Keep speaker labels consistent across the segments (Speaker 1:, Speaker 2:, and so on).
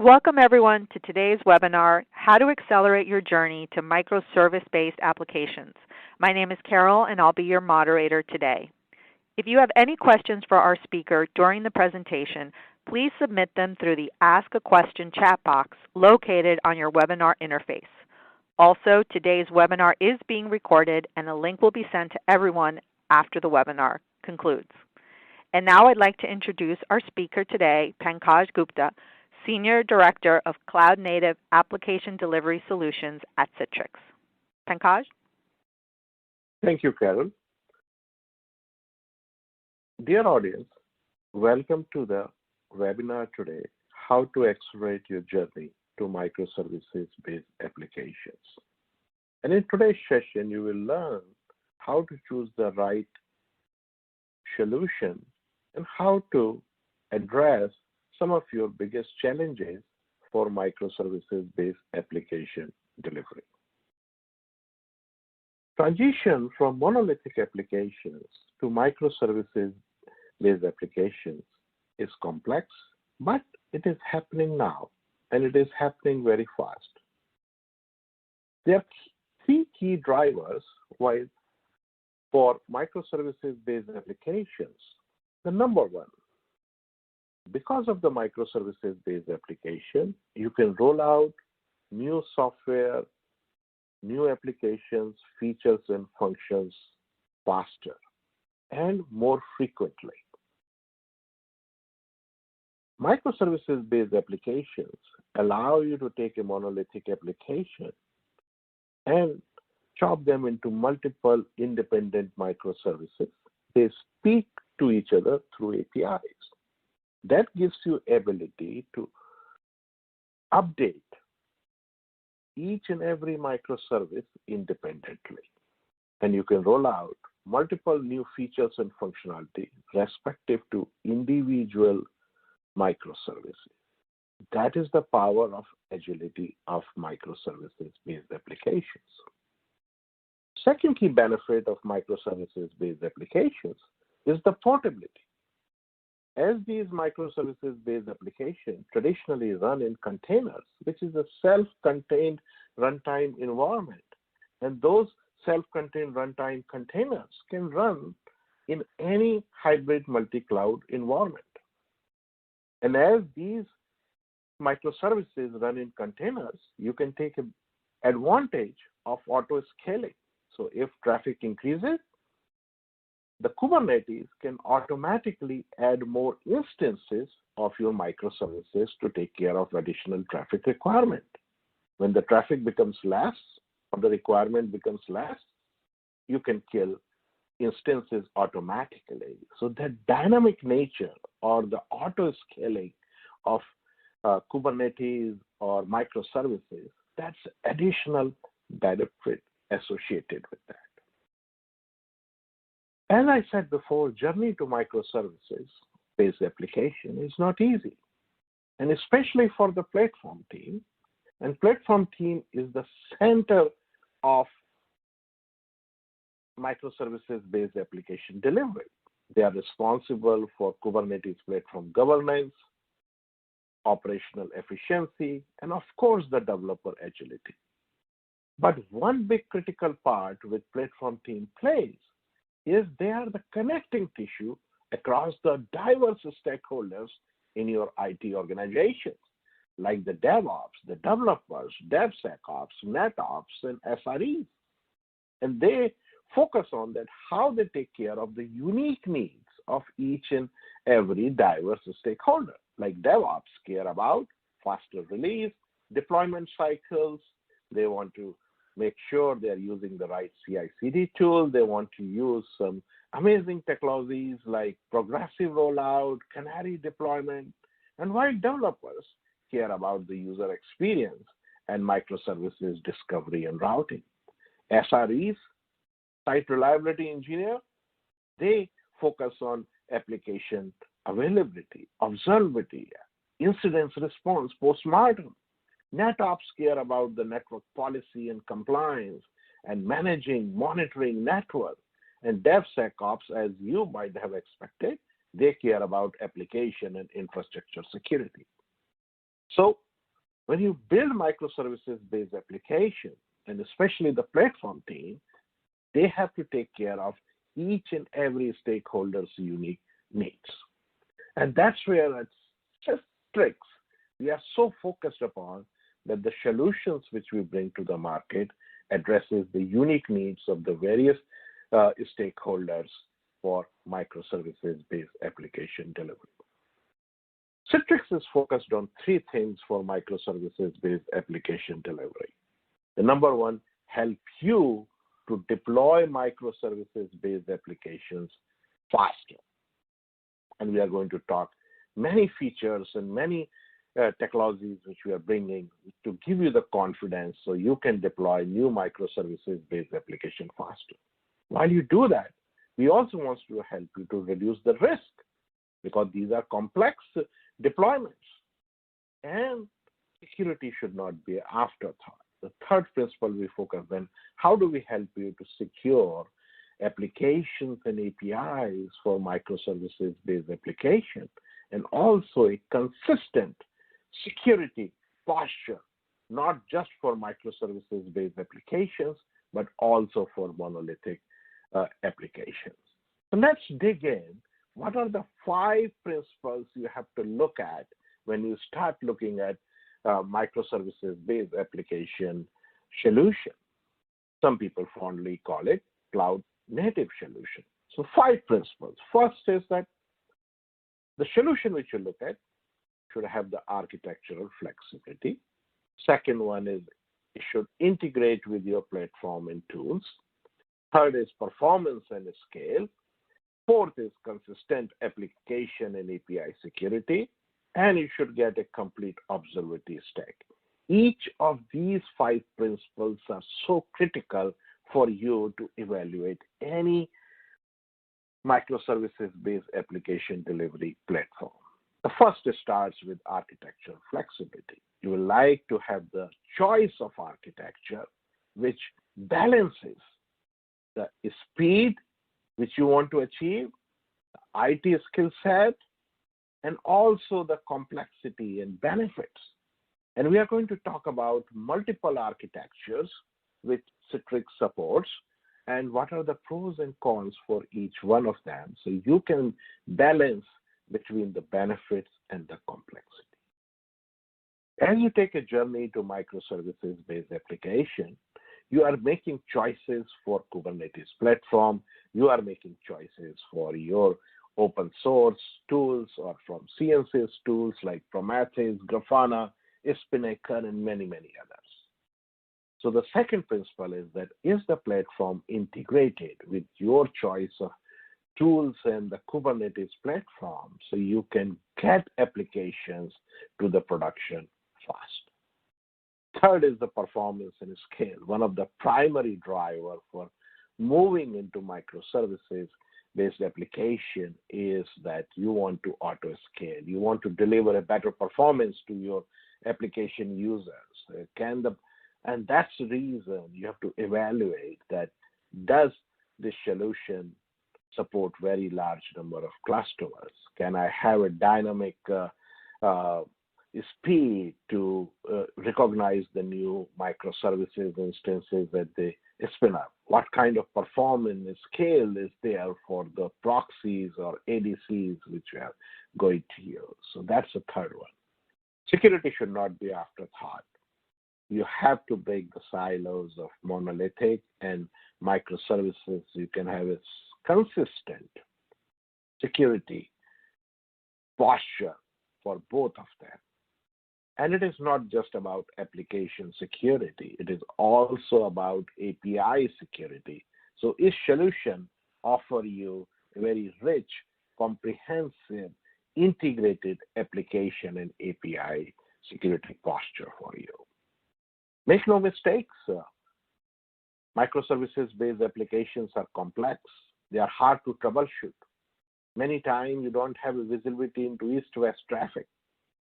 Speaker 1: Welcome everyone to today's webinar, How to Accelerate Your Journey to Microservice-Based Applications. My name is Carol and I'll be your moderator today. If you have any questions for our speaker during the presentation, please submit them through the Ask a Question chat box located on your webinar interface. Also, today's webinar is being recorded and a link will be sent to everyone after the webinar concludes. And now I'd like to introduce our speaker today, Pankaj Gupta, Senior Director of Cloud Native Application Delivery Solutions at Citrix. Pankaj?
Speaker 2: Thank you, Carol. Dear audience, welcome to the webinar today, How to Accelerate Your Journey to Microservices-Based Applications. And in today's session, you will learn how to choose the right solution and how to address some of your biggest challenges for microservices-based application delivery. Transition from monolithic applications to microservices-based applications is complex, but it is happening now, and it is happening very fast. There are three key drivers for microservices-based applications. The number one, because of the microservices-based application, you can roll out new software, new applications, features, and functions faster and more frequently. Microservices-based applications allow you to take a monolithic application and chop them into multiple independent microservices. They speak to each other through APIs. That gives you ability to update each and every microservice independently. And you can roll out multiple new features and functionality respective to individual microservices. That is the power of agility of microservices-based applications. Second key benefit of microservices-based applications is the portability. As these microservices-based applications traditionally run in containers, which is a self-contained runtime environment, and those self-contained runtime containers can run in any hybrid multi-cloud environment. And as these microservices run in containers, you can take advantage of auto-scaling. So if traffic increases, the Kubernetes can automatically add more instances of your microservices to take care of additional traffic requirement. When the traffic becomes less or the requirement becomes less, you can kill instances automatically. So the dynamic nature or the auto-scaling of Kubernetes or microservices, that's additional benefit associated with that. As I said before, journey to microservices-based application is not easy, and especially for the platform team. And platform team is the center of microservices-based application delivery. They are responsible for Kubernetes platform governance, operational efficiency, and of course, the developer agility. But one big critical part which platform team plays is they are the connecting tissue across the diverse stakeholders in your IT organizations, like the DevOps, the developers, DevSecOps, NetOps, and SREs. And they focus on that, how they take care of the unique needs of each and every diverse stakeholder. Like DevOps care about faster release, deployment cycles. They want to make sure they're using the right CI/CD tool. They want to use some amazing technologies like progressive rollout, canary deployment. And while developers care about the user experience and microservices discovery and routing. SREs, site reliability engineer, they focus on application availability, observability, incident response, postmortem. NetOps care about the network policy and compliance and managing, monitoring network. And DevSecOps, as you might have expected, they care about application and infrastructure security. So When you build microservices-based applications, and especially the platform team, they have to take care of each and every stakeholder's unique needs. And that's where at Citrix, we are so focused upon that the solutions which we bring to the market addresses the unique needs of the various stakeholders for microservices-based application delivery. Citrix is focused on three things for microservices-based application delivery. The number one, help you to deploy microservices-based applications faster. And we are going to talk many features and many technologies which we are bringing to give you the confidence so you can deploy new microservices-based application faster. While you do that, we also want to help you to reduce the risk because these are complex deployments. And security should not be an afterthought. The third principle we focus on, how do we help you to secure applications and APIs for microservices-based application, and also a consistent security posture, not just for microservices-based applications, but also for monolithic applications. So let's dig in. What are the 5 principles you have to look at when you start looking at microservices-based application solution? Some people fondly call it cloud-native solution. So 5 principles. First is that the solution which you look at should have the architectural flexibility. Second one is it should integrate with your platform and tools. Third is performance and scale. Fourth is consistent application and API security. And you should get a complete observability stack. Each of these 5 principles are so critical for you to evaluate any microservices-based application delivery platform. The first starts with architecture flexibility. You will like to have the choice of architecture which balances the speed which you want to achieve, the IT skill set, and also the complexity and benefits. And we are going to talk about multiple architectures which Citrix supports and what are the pros and cons for each one of them so you can balance between the benefits and the complexity. As you take a journey to microservices-based application, you are making choices for Kubernetes platform, you are making choices for your open source tools or from CNCS tools like Prometheus, Grafana, Spinnaker, and many, many others. So the second principle is that is the platform integrated with your choice of tools and the Kubernetes platform so you can get applications to the production fast. Third is the performance and scale. One of the primary drivers for moving into microservices-based application is that you want to auto scale. You want to deliver a better performance to your application users. And that's the reason you have to evaluate that does this solution support very large number of clusters? Can I have a dynamic speed to recognize the new microservices instances that they spin up? What kind of performance scale is there for the proxies or ADCs which we are going to use? So that's the third one. Security should not be afterthought. You have to break the silos of monolithic and microservices. You can have a consistent security posture for both of them. And it is not just about application security. It is also about API security. So each solution offers you a very rich, comprehensive, integrated application and API security posture for you. Make no mistakes. Microservices-based applications are complex. They are hard to troubleshoot. Many times you don't have a visibility into east-west traffic.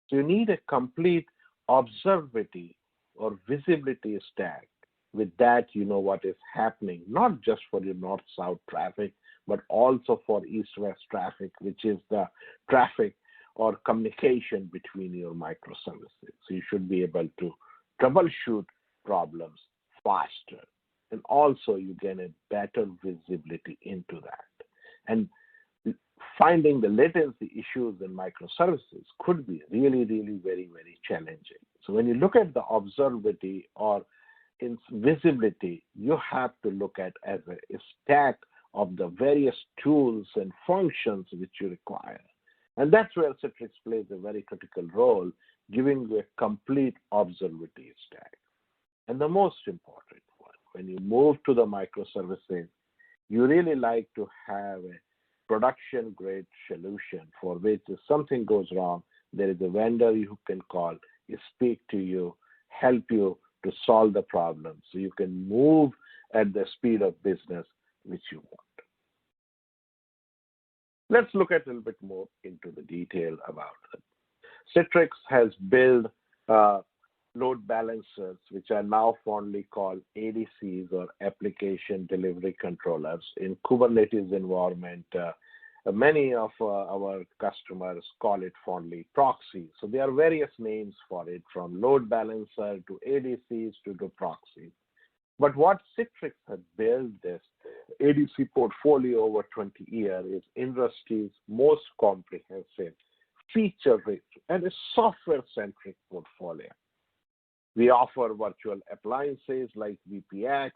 Speaker 2: So you need a complete observability or visibility stack. With that, you know what is happening, not just for your north-south traffic, but also for east-west traffic, which is the traffic or communication between your microservices. So you should be able to troubleshoot problems faster. And also you gain a better visibility into that. And finding the latency issues in microservices could be really, really very, very challenging. So when you look at the observability or in visibility, you have to look at as a stack of the various tools and functions which you require. And that's where Citrix plays a very critical role, giving you a complete observability stack. And the most important one, when you move to the microservices, you really like to have a production-grade solution for which if something goes wrong, there is a vendor you can call, speak to you, help you to solve the problem so you can move at the speed of business which you want. Let's look at a little bit more into the detail about it. Citrix has built load balancers, which are now fondly called ADCs or application delivery controllers in Kubernetes environment. Many of our customers call it fondly proxies. So there are various names for it, from load balancer to ADCs to the proxies. But what Citrix has built this ADC portfolio over 20 years is industry's most comprehensive, feature-rich, and a software-centric portfolio. We offer virtual appliances like VPX.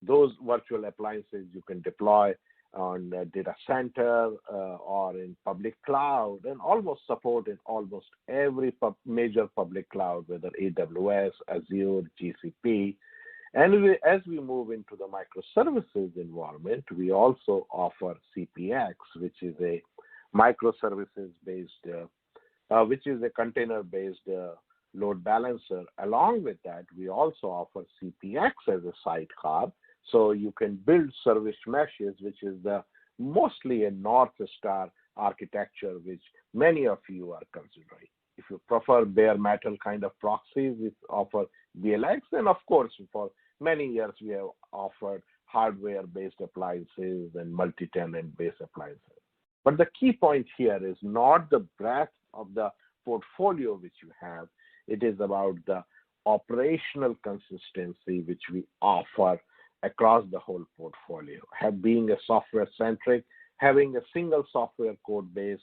Speaker 2: Those virtual appliances you can deploy on data center or in public cloud, and almost support in almost every major public cloud, whether AWS, Azure, GCP. And as we move into the microservices environment, we also offer CPX, which is a microservices-based, which is a container-based load balancer. Along with that, we also offer CPX as a sidecar, so you can build service meshes, which is mostly a North Star architecture, which many of you are considering. If you prefer bare metal kind of proxies, we offer BLX, and of course, for many years we have offered hardware-based appliances and multi-tenant-based appliances. But the key point here is not the breadth of the portfolio which you have. It is about the operational consistency which we offer across the whole portfolio. Being a software-centric, having a single software code base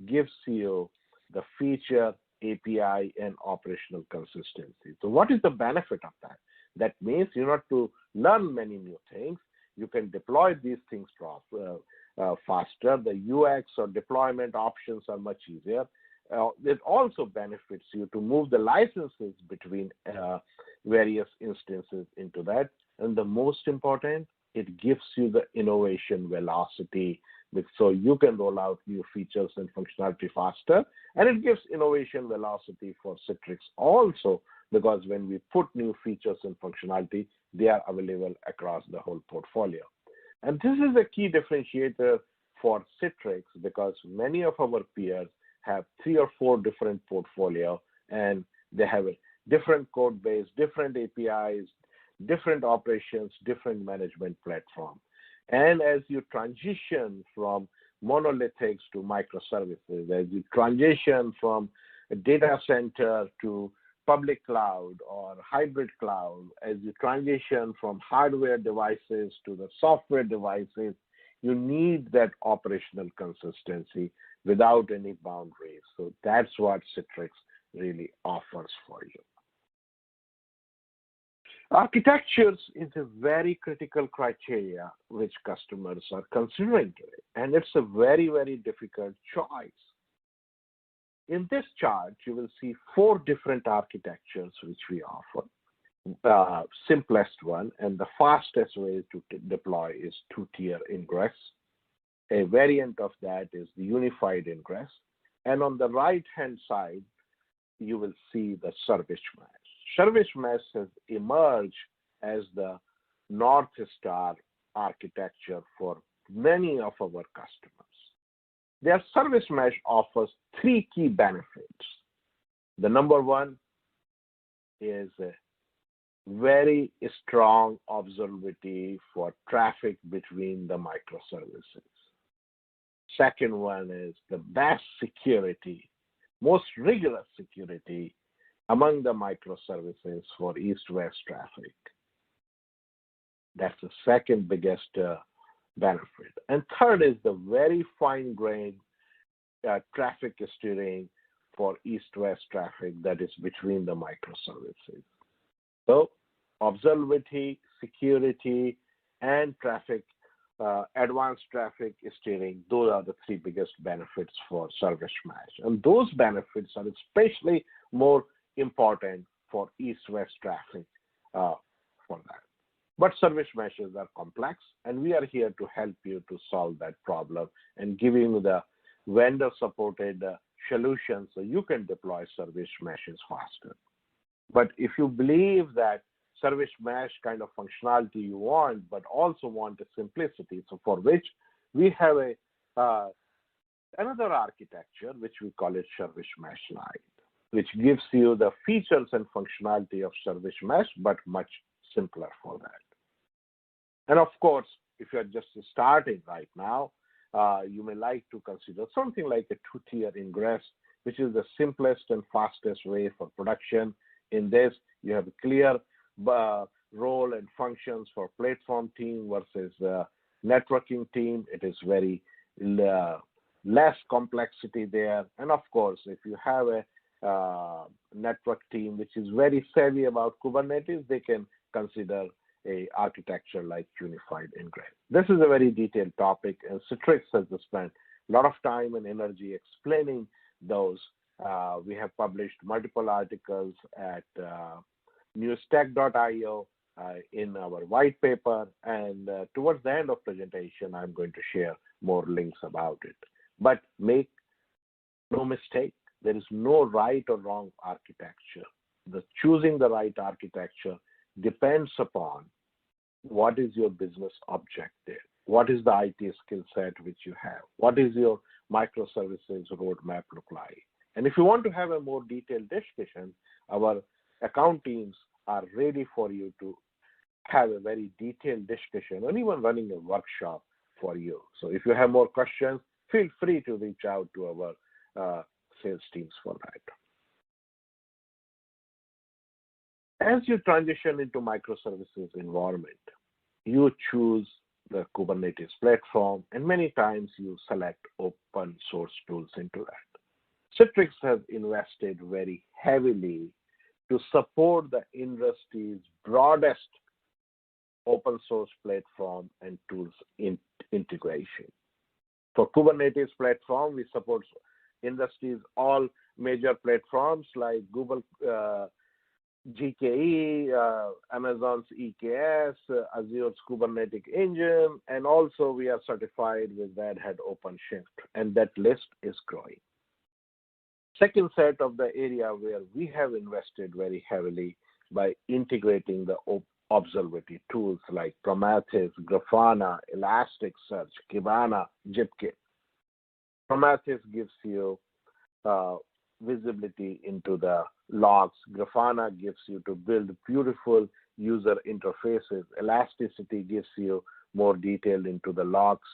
Speaker 2: gives you the feature, API, and operational consistency. So what is the benefit of that? That means you don't have to learn many new things. You can deploy these things faster. The UX or deployment options are much easier. It also benefits you to move the licenses between various instances into that. And the most important, it gives you the innovation velocity, so you can roll out new features and functionality faster. And it gives innovation velocity for Citrix also, because when we put new features and functionality, they are available across the whole portfolio. And this is a key differentiator for Citrix, because many of our peers have 3 or 4 different portfolio, and they have a different code base, different APIs, different operations, different management platform. And as you transition from monolithics to microservices, as you transition from a data center to public cloud or hybrid cloud, as you transition from hardware devices to the software devices, you need that operational consistency without any boundaries. So that's what Citrix really offers for you. Architectures is a very critical criteria which customers are considering today, and it's a very, very difficult choice. In this chart, you will see 4 different architectures which we offer. The simplest one and the fastest way to deploy is 2-tier ingress. A variant of that is the unified ingress. And on the right-hand side, you will see the service mesh. Service mesh has emerged as the North Star architecture for many of our customers. Their service mesh offers 3 key benefits. The number one is a very strong observability for traffic between the microservices. Second one is the best security most rigorous security among the microservices for east-west traffic. That's the second biggest benefit. And third is the very fine-grained traffic steering for east-west traffic that is between the microservices. So observability, security, and traffic, advanced traffic steering, those are the three biggest benefits for service mesh. And those benefits are especially more important for east-west traffic for that. But service meshes are complex, and we are here to help you to solve that problem and give you the vendor-supported solutions so you can deploy service meshes faster. But if you believe that service mesh kind of functionality you want, but also want a simplicity, so for which we have another architecture, which we call it Service Mesh Lite, which gives you the features and functionality of service mesh, but much simpler for that. And of course, if you're just starting right now, you may like to consider something like a two-tier ingress, which is the simplest and fastest way for production. In this, you have a clear role and functions for platform team versus networking team. It is very less complexity there. And of course, if you have a network team which is very savvy about Kubernetes, they can consider a architecture like unified ingress. This is a very detailed topic, and Citrix has spent a lot of time and energy explaining those. We have published multiple articles at newstack.io in our white paper, and towards the end of presentation, I'm going to share more links about it. But make no mistake, there is no right or wrong architecture. Choosing the right architecture depends upon what is your business objective, what is the IT skill set which you have, what is your microservices roadmap look like. And if you want to have a more detailed discussion, our account teams are ready for you to have a very detailed discussion or even running a workshop for you. So if you have more questions, feel free to reach out to our sales teams for that. As you transition into microservices environment, you choose the Kubernetes platform, and many times you select open source tools into that. Citrix has invested very heavily to support the industry's broadest open source platform and tools integration. For Kubernetes platform, we support industry's all major platforms like Google GKE, Amazon's EKS, Azure's Kubernetes Engine, and also we are certified with Red Hat OpenShift, and that list is growing. Second set of the area where we have invested very heavily by integrating the observability tools like Prometheus, Grafana, Elasticsearch, Kibana, Zipkin. Prometheus gives you visibility into the logs. Grafana gives you to build beautiful user interfaces. Elasticity gives you more detail into the logs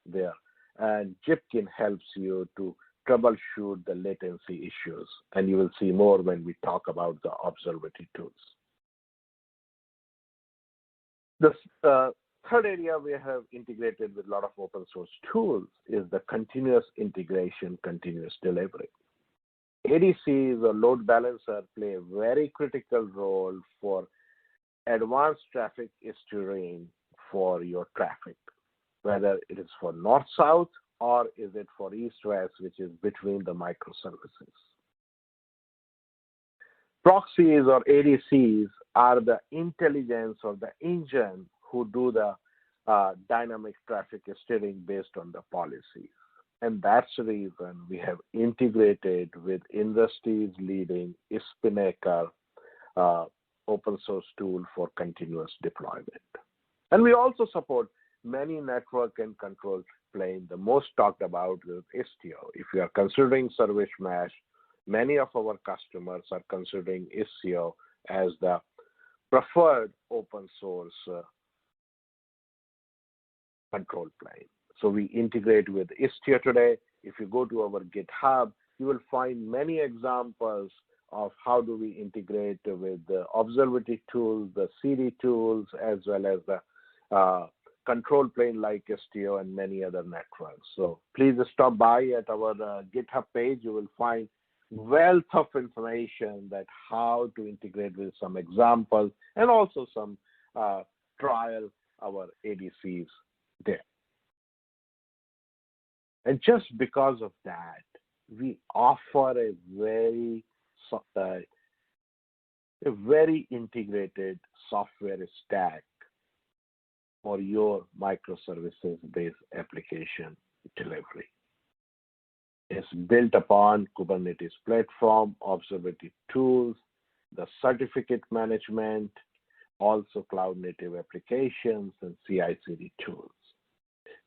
Speaker 2: there. And Zipkin helps you to troubleshoot the latency issues. And you will see more when we talk about the observability tools. The third area we have integrated with a lot of open source tools is the continuous integration, continuous delivery. ADCs or load balancer play a very critical role for advanced traffic steering for your traffic, whether it is for north-south or is it for east-west, which is between the microservices. Proxies or ADCs are the intelligence or the engine who do the dynamic traffic steering based on the policies. And that's the reason we have integrated with industry's leading Spinnaker open source tool for continuous deployment. And we also support many network and control plane. The most talked about is Istio. If you are considering service mesh, many of our customers are considering Istio as the preferred open source control plane. So we integrate with Istio today. If you go to our GitHub, you will find many examples of how do we integrate with the observability tools, the CD tools, as well as the control plane like STO and many other networks. So please stop by at our GitHub page. You will find wealth of information that how to integrate with some examples and also some trial our ADCs there. And just because of that, we offer a very integrated software stack for your microservices-based application delivery. It's built upon Kubernetes platform, observability tools, the certificate management, also cloud-native applications, and CI/CD tools.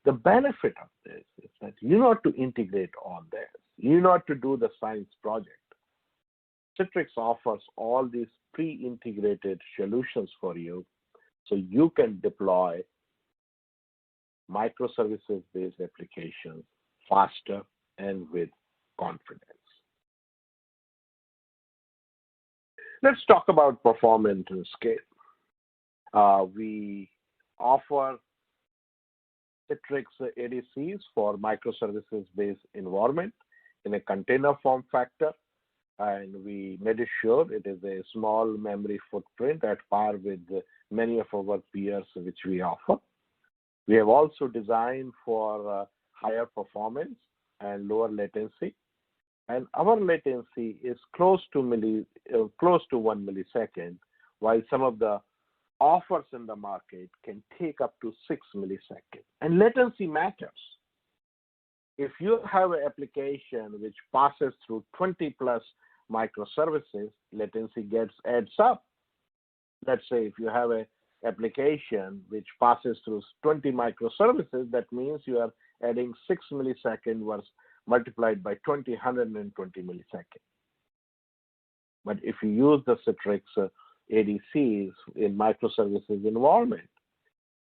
Speaker 2: The benefit of this is that you don't have to integrate all this. You don't have to do the science project. Citrix offers all these pre-integrated solutions for you so you can deploy microservices-based applications faster and with confidence. Let's talk about performance and scale. We offer Citrix ADCs for microservices-based environment in a container form factor, and we made sure it is a small memory footprint at par with many of our peers which we offer. We have also designed for higher performance and lower latency, and our latency is close to 1 millisecond, while some of the offers in the market can take up to 6 milliseconds. And latency matters. If you have an application which passes through 20 plus microservices, latency adds up. Let's say if you have an application which passes through 20 microservices, that means you are adding 6 milliseconds was multiplied by 120 milliseconds. But if you use the Citrix ADCs in microservices environment,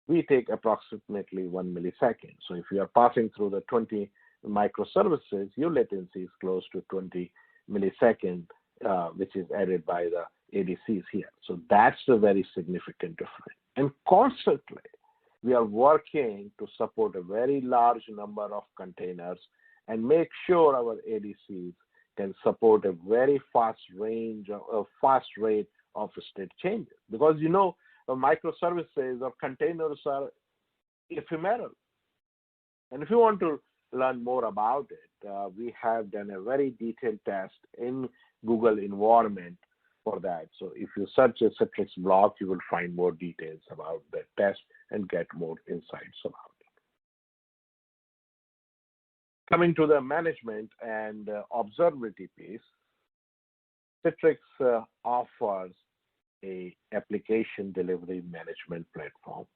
Speaker 2: we take approximately 1 millisecond. So if you are passing through the 20 microservices, your latency is close to 20 milliseconds, which is added by the ADCs here. So that's a very significant difference. And constantly, we are working to support a very large number of containers and make sure our ADCs can support a very fast rate of state changes. Because microservices or containers are ephemeral. And if you want to learn more about it, we have done a very detailed test in Google environment for that. So if you search a Citrix blog, you will find more details about the test and get more insights about it. Coming to the management and observability piece, Citrix offers a application delivery management platform,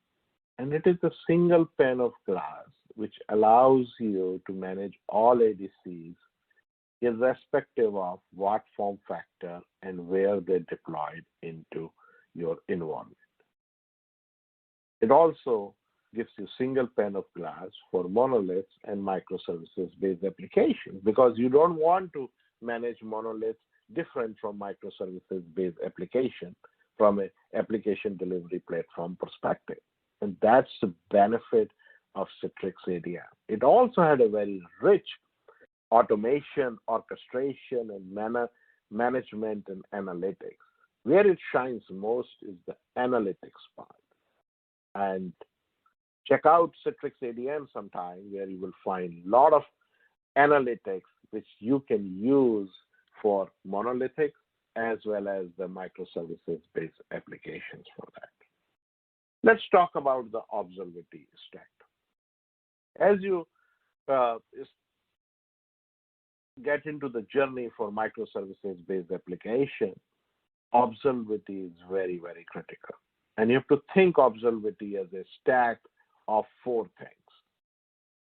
Speaker 2: and it is a single pane of glass which allows you to manage all ADCs irrespective of what form factor and where they're deployed into your environment. It also gives you single pane of glass for monoliths and microservices-based applications, because you don't want to manage monoliths different from microservices-based application from an application delivery platform perspective. And that's the benefit of Citrix ADM. It also had a very rich automation, orchestration, and management and analytics. Where it shines most is the analytics part. And check out Citrix ADM sometime, where you will find a lot of analytics which you can use for monolithic as well as the microservices-based applications for that. Let's talk about the observability stack. As you get into the journey for microservices-based application, observability is very, very critical. And you have to think observability as a stack of 4 things.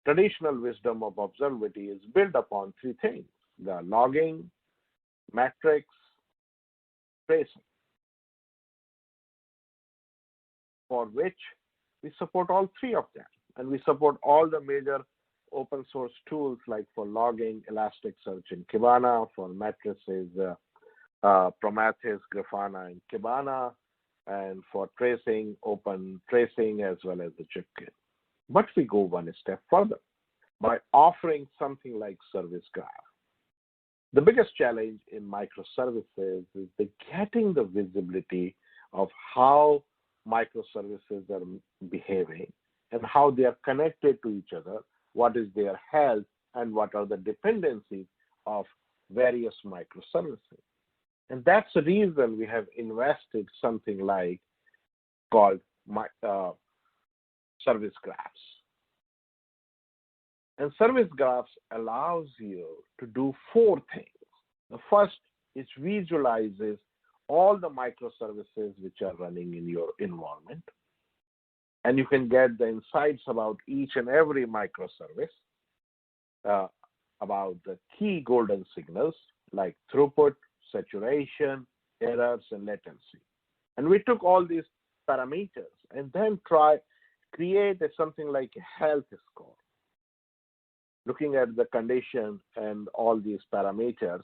Speaker 2: Traditional wisdom of observability is built upon 3 things: the logging, metrics, tracing, for which we support all 3 of them. And we support all the major open source tools like for logging, Elasticsearch and Kibana, for matrices, Prometheus, Grafana, and Kibana, and for tracing, Open Tracing, as well as the Chipkit. But we go one step further by offering something like Service Graph. The biggest challenge in microservices is the getting the visibility of how microservices are behaving and how they are connected to each other, what is their health, and what are the dependencies of various microservices. And that's the reason we have invested something like called service graphs. And service graphs allows you to do four things. The first is visualizes all the microservices which are running in your environment. And you can get the insights about each and every microservice, about the key golden signals like throughput, saturation, errors, and latency. And we took all these parameters and then create something like a health score, looking at the condition and all these parameters,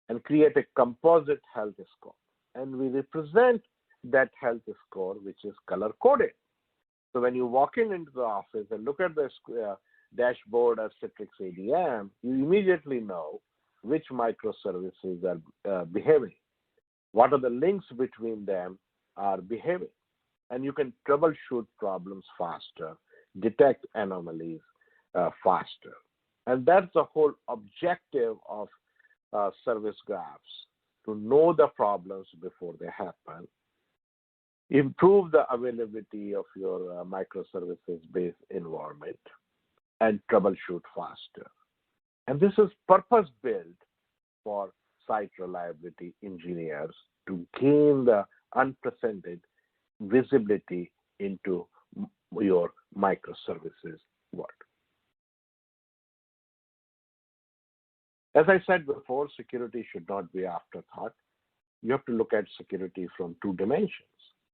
Speaker 2: and create a composite health score. And we represent that health score, which is color-coded. So when you walk into the office and look at the dashboard of Citrix ADM, you immediately know which microservices are behaving, what are the links between them are behaving. And you can troubleshoot problems faster, detect anomalies faster. And that's the whole objective of service graphs, to know the problems before they happen, improve the availability of your microservices-based environment, and troubleshoot faster. And this is purpose-built for site reliability engineers to gain the unprecedented visibility into your microservices world. As I said before, security should not be afterthought. You have to look at security from two dimensions.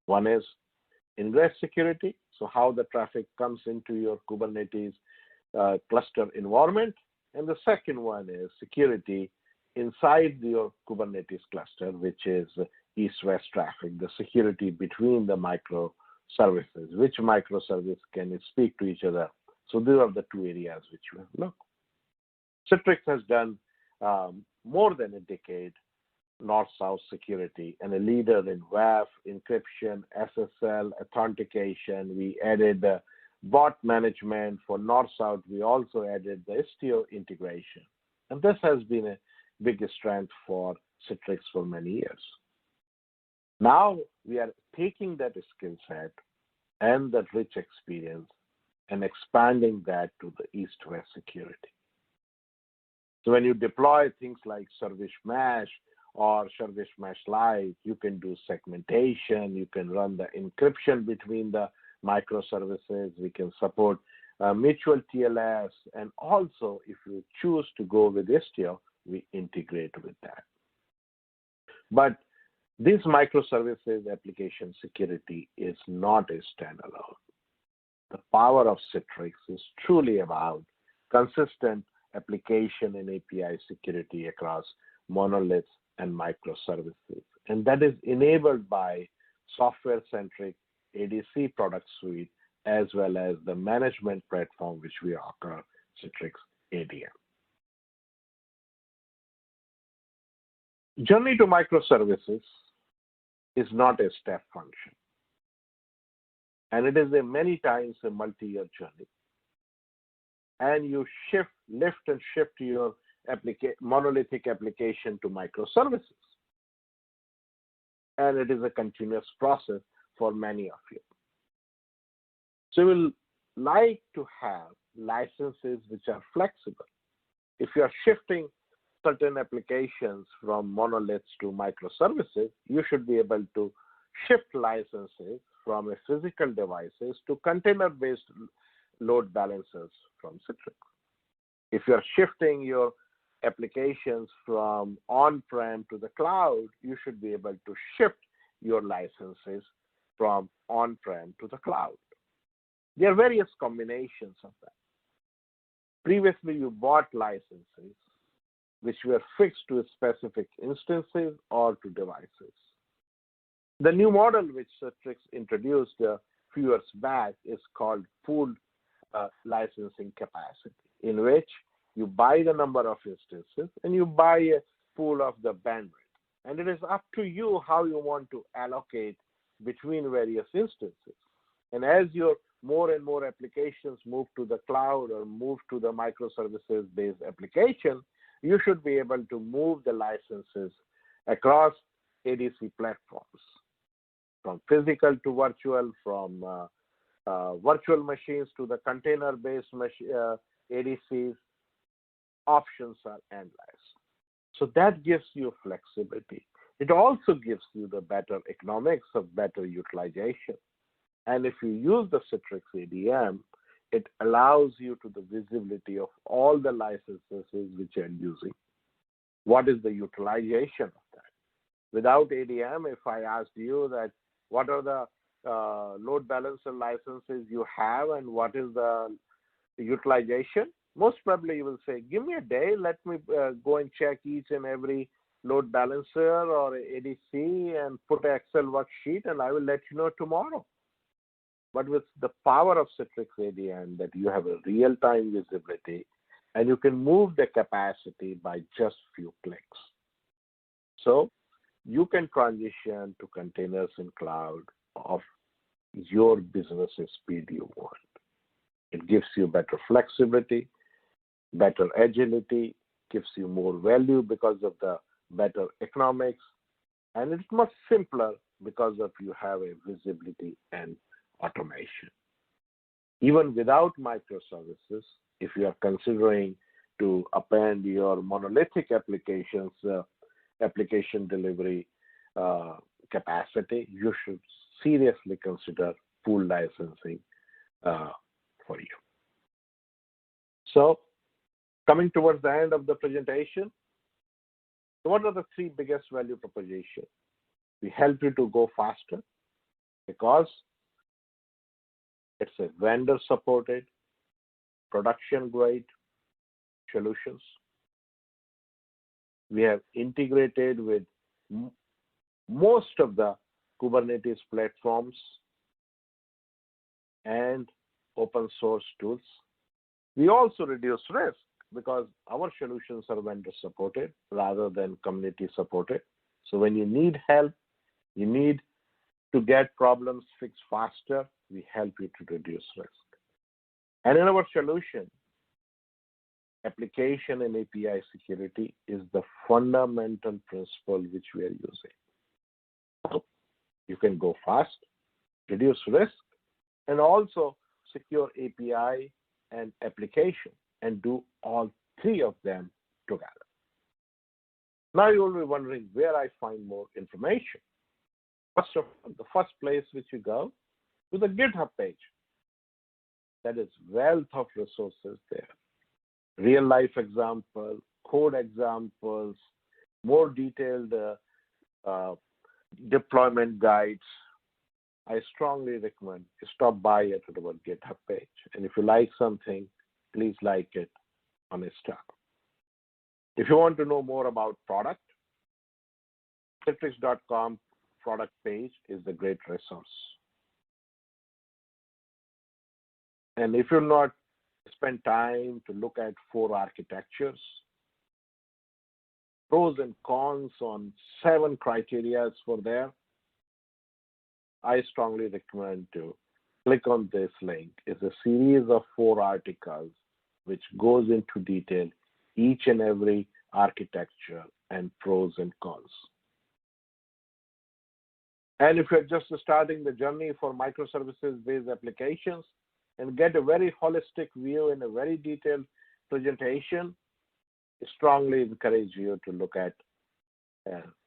Speaker 2: One is ingress security, so how the traffic comes into your Kubernetes cluster environment. And the second one is security inside your Kubernetes cluster, which is east-west traffic, the security between the microservices, which microservice can speak to each other. So these are the two areas which we look. Citrix has done more than a decade north-south security and a leader in WAF, encryption, SSL, authentication. We added bot management for north-south. We also added the Istio integration. And this has been a big strength for Citrix for many years. Now we are taking that skill set and that rich experience and expanding that to the east-west security. So when you deploy things like Service Mesh or Service Mesh Lite, you can do segmentation, you can run the encryption between the microservices, we can support mutual TLS, and also if you choose to go with Istio, we integrate with that. But this microservices application security is not a standalone. The power of Citrix is truly about consistent application and API security across monoliths and microservices. And that is enabled by software-centric ADC product suite, as well as the management platform which we offer, Citrix ADM. Journey to microservices is not a step function. And it is many times a multi-year journey. And you lift and shift your monolithic application to microservices. And it is a continuous process for many of you. So we will like to have licenses which are flexible. If you are shifting certain applications from monoliths to microservices, you should be able to shift licenses from a physical devices to container-based load balancers from Citrix. If you're shifting your applications from on-prem to the cloud, you should be able to shift your licenses from on-prem to the cloud. There are various combinations of that. Previously, you bought licenses which were fixed to specific instances or to devices. The new model which Citrix introduced a few years back is called pooled licensing capacity, in which you buy the number of instances and you buy a pool of the bandwidth. And it is up to you how you want to allocate between various instances. And as your more and more applications move to the cloud or move to the microservices-based application, you should be able to move the licenses across ADC platforms, from physical to virtual, from virtual machines to the container-based ADCs. Options are endless. So that gives you flexibility. It also gives you the better economics of better utilization. And if you use the Citrix ADM, it allows you to the visibility of all the licenses which you're using. What is the utilization of that? Without ADM, if I asked you that what are the load balancer licenses you have and what is the utilization, most probably you will say, give me a day, let me go and check each and every load balancer or ADC and put an Excel worksheet and I will let you know tomorrow. But with the power of Citrix ADM, that you have a real-time visibility and you can move the capacity by just few clicks. So you can transition to containers in cloud of your business speed you want. It gives you better flexibility, better agility, gives you more value because of the better economics, and it's much simpler because of you have a visibility and automation. Even without microservices, if you are considering to append your monolithic applications, application delivery capacity, you should seriously consider pool licensing for you. So, coming towards the end of the presentation, what are the three biggest value propositions? We help you to go faster because it's a vendor-supported, production-grade solutions. We have integrated with most of the Kubernetes platforms and open source tools. We also reduce risk because our solutions are vendor-supported rather than community-supported. So when you need help, you need to get problems fixed faster, we help you to reduce risk. And in our solution, application and API security is the fundamental principle which we are using. So you can go fast, reduce risk, and also secure API and application and do all three of them together. Now you will be wondering where I find more information. First of all, the first place which you go to the GitHub page. That is wealth of resources there. Real life example, code examples, more detailed deployment guides. I strongly recommend you stop by at our GitHub page. And if you like something, please like it on a star. If you want to know more about product, Citrix.com product page is the great resource. And if you'll not spend time to look at 4 architectures, pros and cons on 7 criteria for there, I strongly recommend to click on this link. It's a series of 4 articles which goes into detail each and every architecture and pros and cons. And if you're just starting the journey for microservices-based applications and get a very holistic view and a very detailed presentation, I strongly encourage you to look at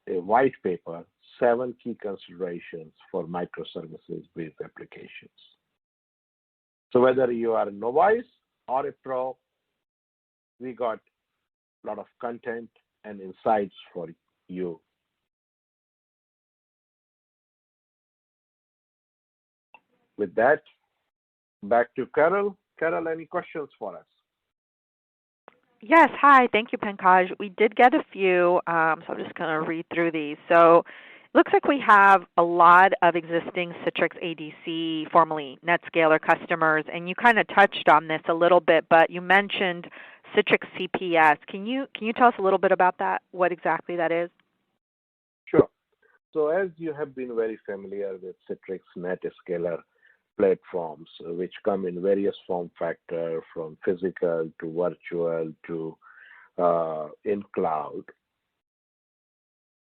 Speaker 2: a white paper, 7 key considerations for microservices-based applications. So whether you are a novice or a pro, we got a lot of content and insights for you. With that, back to Carol. Carol, any questions for us?
Speaker 1: Yes, hi. Thank you, Pankaj. We did get a few, so I'm just going to read through these. So it looks like we have a lot of existing Citrix ADC, formerly NetScaler customers, and you kind of touched on this a little bit, but you mentioned Citrix CPS. Can you tell us a little bit about that, what exactly that is?
Speaker 2: Sure. So as you have been very familiar with Citrix NetScaler platforms, which come in various form factor, from physical to virtual to in cloud,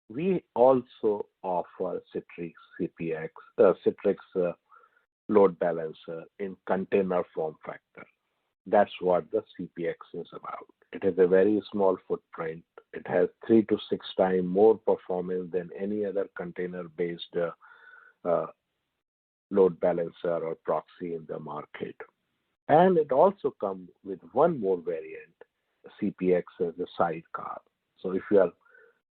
Speaker 2: we also offer Citrix CPX, Citrix load balancer in container form factor. That's what the CPX is about. It has a very small footprint. It has 3 to 6 times more performance than any other container-based load balancer or proxy in the market. And it also comes with one more variant, CPX as a sidecar. So if you are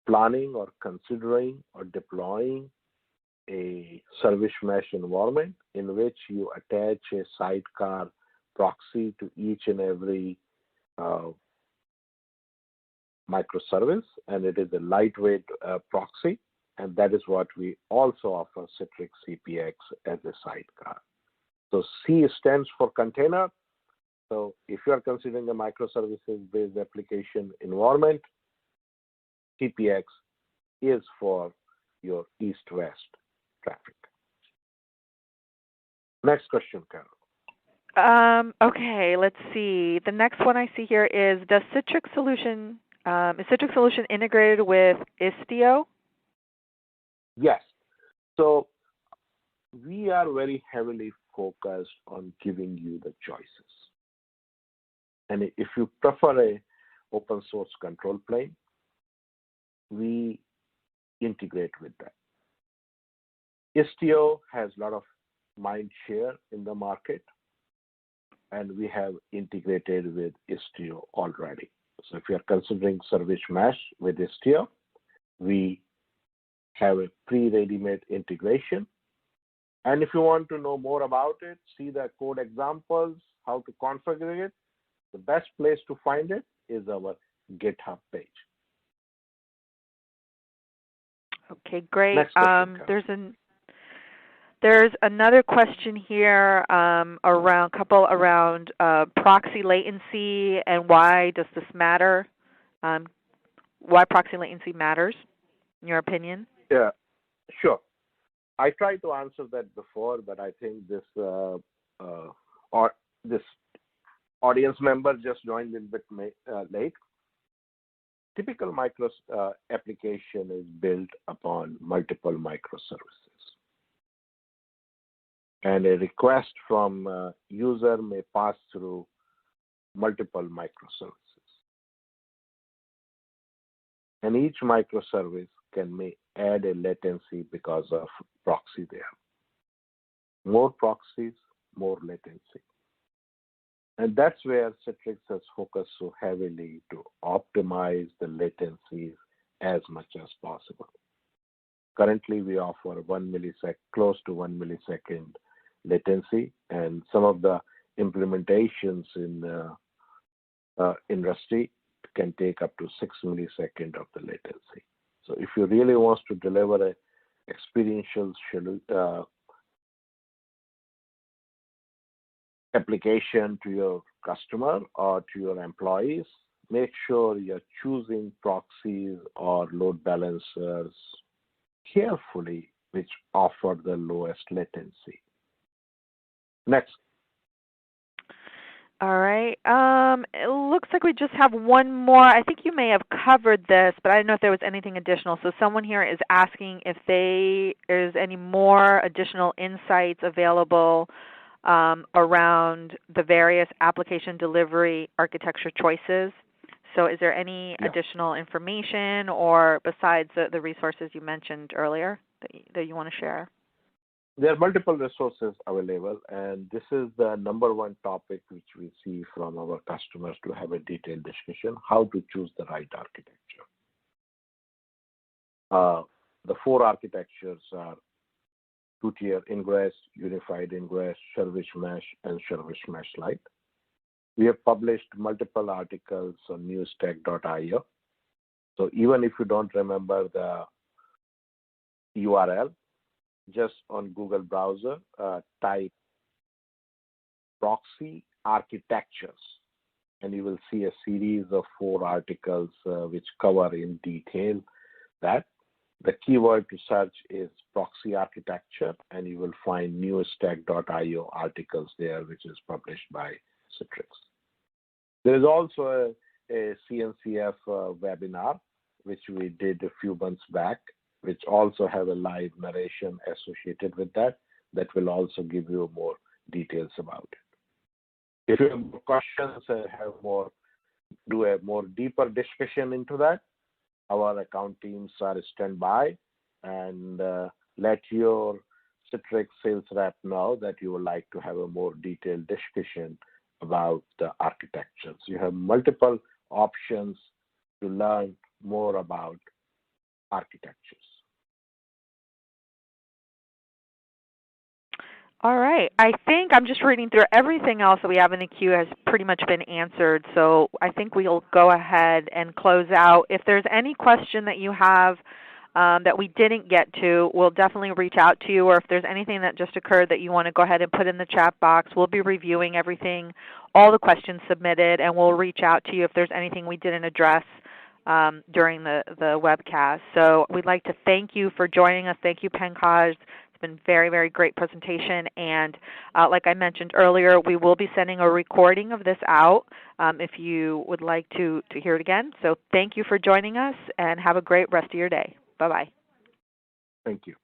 Speaker 2: planning or considering or deploying a service mesh environment in which you attach a sidecar proxy to each and every microservice, and it is a lightweight proxy, and that is what we also offer Citrix CPX as a sidecar. So C stands for container. So if you are considering a microservices-based application environment, CPX is for your east-west traffic. Next question, Carol.
Speaker 1: Okay, let's see. The next one I see here is, is Citrix solution integrated with Istio?
Speaker 2: Yes. So we are very heavily focused on giving you the choices. And if you prefer a open source control plane, we integrate with that. Istio has a lot of mind share in the market, and we have integrated with Istio already. So if you are considering service mesh with Istio, we have a pre-ready-made integration. And if you want to know more about it, see the code examples, how to configure it, the best place to find it is our GitHub page.
Speaker 1: Okay, great.
Speaker 2: Next question,
Speaker 1: There's another question here around proxy latency and why does this matter? Why proxy latency matters, in your opinion?
Speaker 2: Yeah, sure. I tried to answer that before, but I think this this audience member just joined a bit late. Typical application is built upon multiple microservices. And a request from user may pass through multiple microservices. And each microservice may add a latency because of proxy there. More proxies, more latency. And that's where Citrix has focused so heavily to optimize the latencies as much as possible. Currently, we offer close to 1 millisecond latency, and some of the implementations in industry can take up to 6 milliseconds of the latency. So if you really want to deliver an experiential application to your customer or to your employees, make sure you're choosing proxies or load balancers carefully, which offer the lowest latency. Next.
Speaker 1: All right. It looks like we just have one more. I think you may have covered this, but I don't know if there was anything additional. So someone here is asking if there's any more additional insights available around the various application delivery architecture choices. So is there any additional information or besides the resources you mentioned earlier that you want to share?
Speaker 2: There are multiple resources available, and this is the number one topic which we see from our customers to have a detailed discussion, how to choose the right architecture. The 4 architectures are two-tier ingress, unified ingress, service mesh, and service mesh lite. We have published multiple articles on newsstack.io. So even if you don't remember the URL, just on Google browser, type proxy architectures, and you will see a series of 4 articles which cover in detail that. The keyword to search is proxy architecture, and you will find newsstack.io articles there, which is published by Citrix. There is also a CNCF webinar, which we did a few months back, which also have a live narration associated with that will also give you more details about it. If you have more questions and do a more deeper discussion into that, our account teams are standby, and let your Citrix sales rep know that you would like to have a more detailed discussion about the architectures. You have multiple options to learn more about architectures.
Speaker 1: All right. I think I'm just reading through everything else that we have in the queue has pretty much been answered. So I think we'll go ahead and close out. If there's any question that you have that we didn't get to, we'll definitely reach out to you. Or if there's anything that just occurred that you want to go ahead and put in the chat box, we'll be reviewing everything, all the questions submitted, and we'll reach out to you if there's anything we didn't address during the webcast. So we'd like to thank you for joining us. Thank you, Pankaj. Been very, very great presentation, and like I mentioned earlier, we will be sending a recording of this out if you would like to hear it again. So thank you for joining us, and have a great rest of your day. Bye-bye.
Speaker 2: Thank you.